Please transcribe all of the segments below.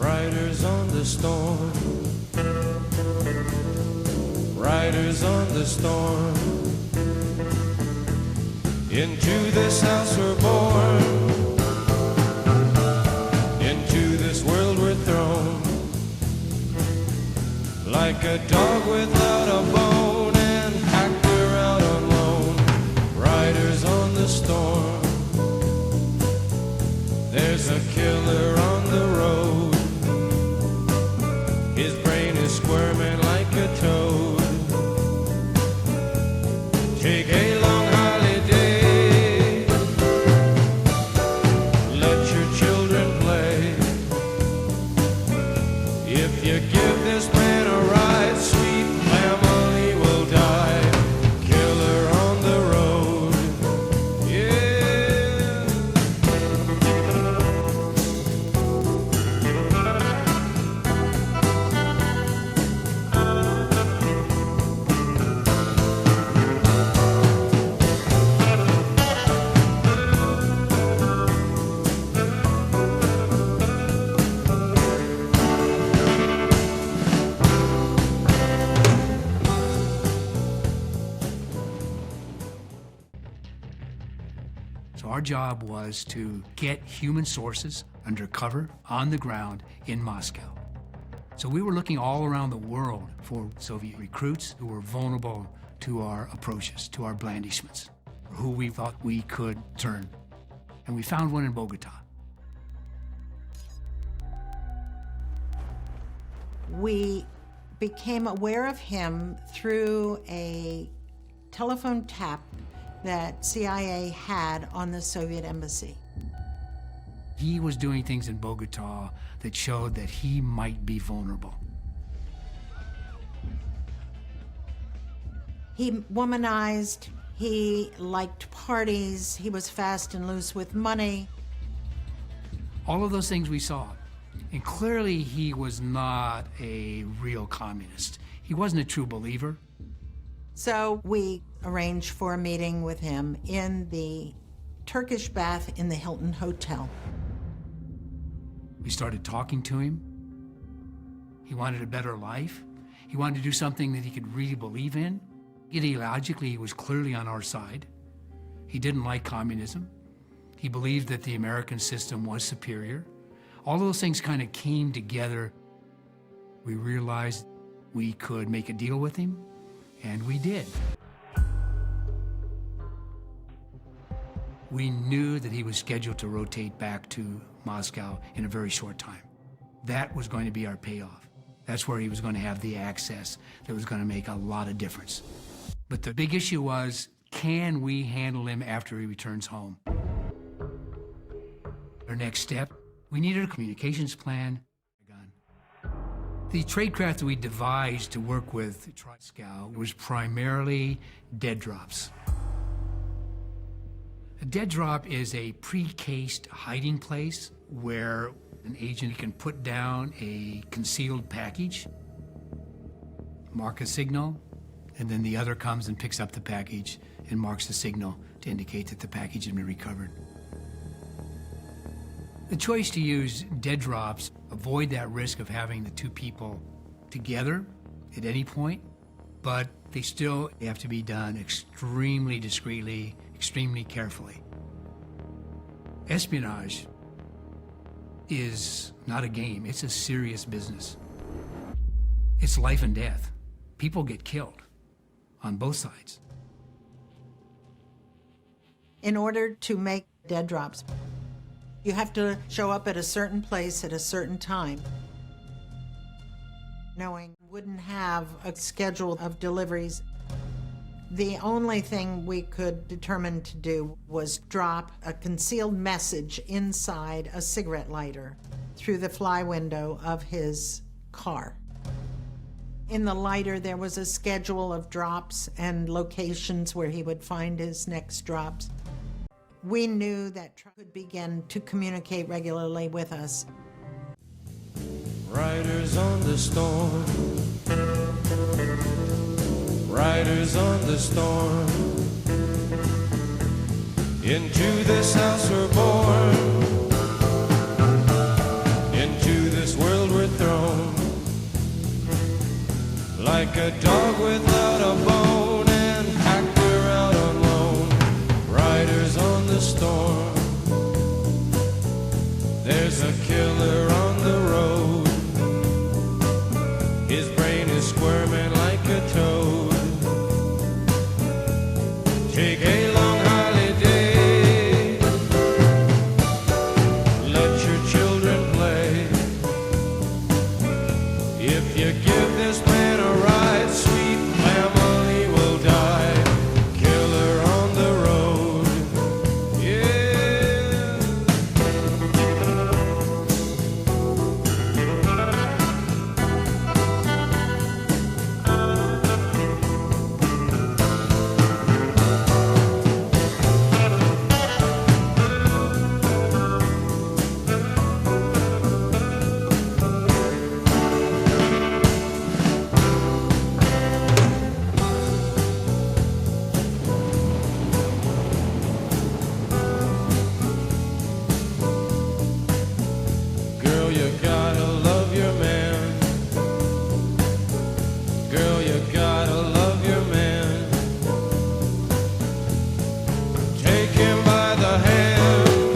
Riders on the storm, riders on the storm. Into this house we're born, into this world we're thrown, like a dog without a bone and hacked her out on loan. Riders on the storm, there's a killer on the road. His brain is squirming like a toad. Take a long holiday, let your children play. If you give this man a ride, sweet family will die. Killer on the road, yeah. So our job was to get human sources undercover on the ground in Moscow. So we were looking all around the world for Soviet recruits who were vulnerable to our approaches, to our blandishments, who we thought we could turn. And we found one in Bogota. We became aware of him through a telephone tap that CIA had on the Soviet embassy. He was doing things in Bogota that showed that he might be vulnerable. He womanized, he liked parties, he was fast and loose with money. All of those things we saw. And clearly he was not a real communist. He wasn't a true believer. So we arranged for a meeting with him in the Turkish bath in the Hilton Hotel. We started talking to him. He wanted a better life. He wanted to do something that he could really believe in. Ideologically, he was clearly on our side. He didn't like communism. He believed that the American system was superior. All those things kind of came together. We realized we could make a deal with him, and we did. We knew that he was scheduled to rotate back to Moscow in a very short time. That was going to be our payoff. That's where he was going to have the access that was going to make a lot of difference. But the big issue was, can we handle him after he returns home? Our next step, we needed a communications plan. The tradecraft that we devised to work with Moscow was primarily dead drops. A dead drop is a pre-cased hiding place where an agent can put down a concealed package, mark a signal, and then the other comes and picks up the package and marks the signal to indicate that the package has been recovered. The choice to use dead drops avoid that risk of having the two people together at any point, but they still have to be done extremely discreetly, extremely carefully. Espionage is not a game, it's a serious business. It's life and death. People get killed on both sides. In order to make dead drops, you have to show up at a certain place at a certain time. Knowing we wouldn't have a schedule of deliveries, the only thing we could determine to do was drop a concealed message inside a cigarette lighter through the fly window of his car. In the lighter, there was a schedule of drops and locations where he would find his next drops. We knew that Trump could begin to communicate regularly with us. Riders on the storm, riders on the storm. Into this house we're born, into this world like a dog without a bone, and hacked her out on loan. Riders on the storm. There's a killer on the road. His brain is squirming like a toad. Take a long holiday. Let your children play. If you give this man a ride, sweet family will die. Killer on the road. Yeah. Girl, you gotta love your man. Girl, you gotta love your man. Take him by the hand.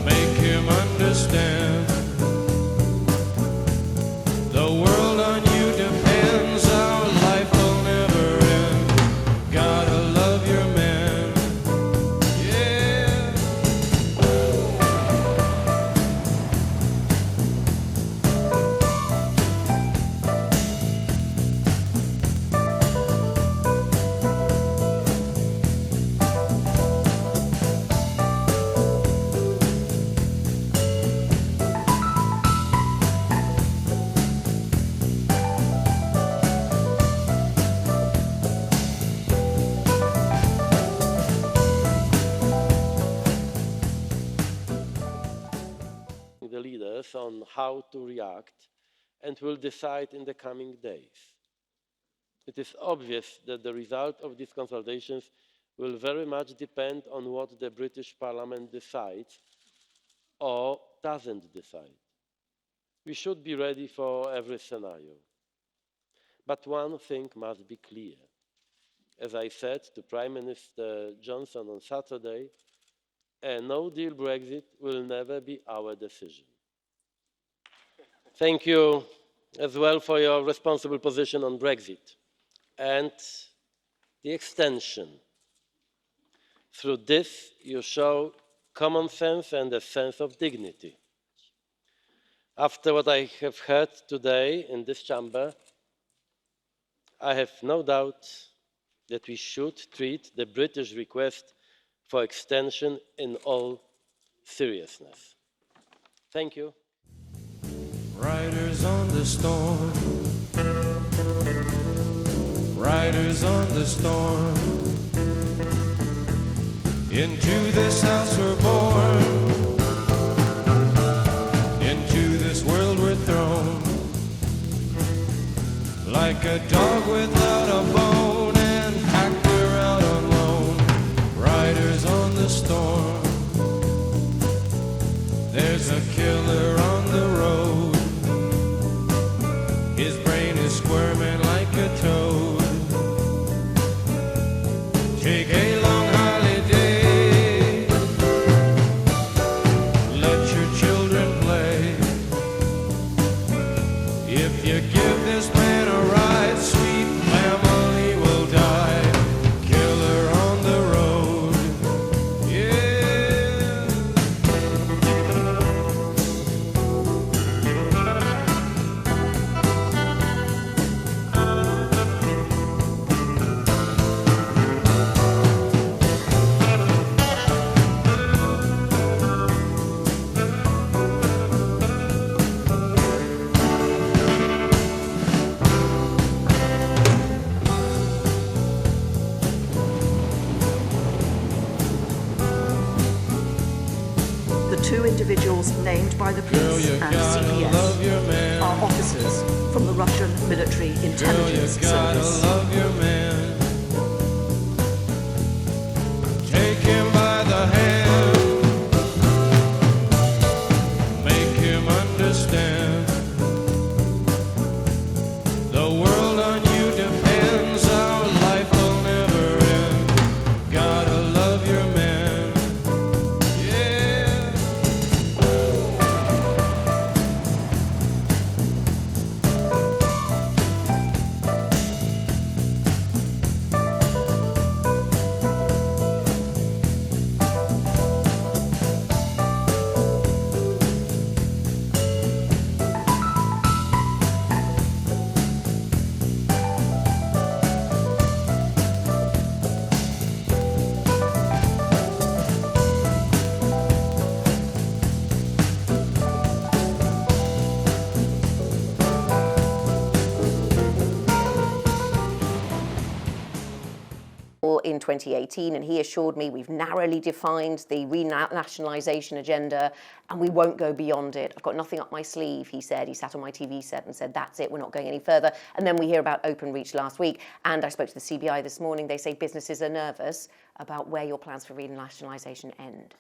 Make him understand. The world on you depends. Our life will never end. Gotta love your man. Yeah. The leaders on how to react and will decide in the coming days. It is obvious that the result of these consultations will very much depend on what the British Parliament decides or doesn't decide. We should be ready for every scenario. But one thing must be clear. As I said to Prime Minister Johnson on Saturday, a no-deal Brexit will never be our decision. Thank you as well for your responsible position on Brexit and the extension. Through this, you show common sense and a sense of dignity. After what I have heard today in this chamber, I have no doubt that we should treat the British request for extension in all seriousness. Thank you. Riders on the storm. Riders on the storm. Into this house we're born. Into this world we're thrown. Like a dog without a bone, and hacked her out on loan. Riders on the storm. There's a killer on the road. His brain is squirming like a toad. Take a long holiday. Let your children play. If you give this man a ride, sweet family will die. Killer on the road. Yeah. The two individuals named by the Girl, police you and gotta love CPS your man. are officers from the Russian military Girl, you intelligence gotta service. love your man. Take him by the hand. Make him understand. 2018, and he assured me we've narrowly defined the renationalisation agenda and we won't go beyond it. I've got nothing up my sleeve, he said. He sat on my TV set and said, that's it, we're not going any further. And then we hear about Openreach last week, and I spoke to the CBI this morning. They say businesses are nervous about where your plans for renationalisation end.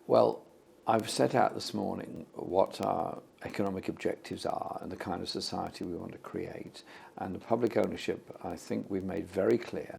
Well, I've set out this morning what our economic objectives are and the kind of society we want to create. And the public ownership, I think we've made very clear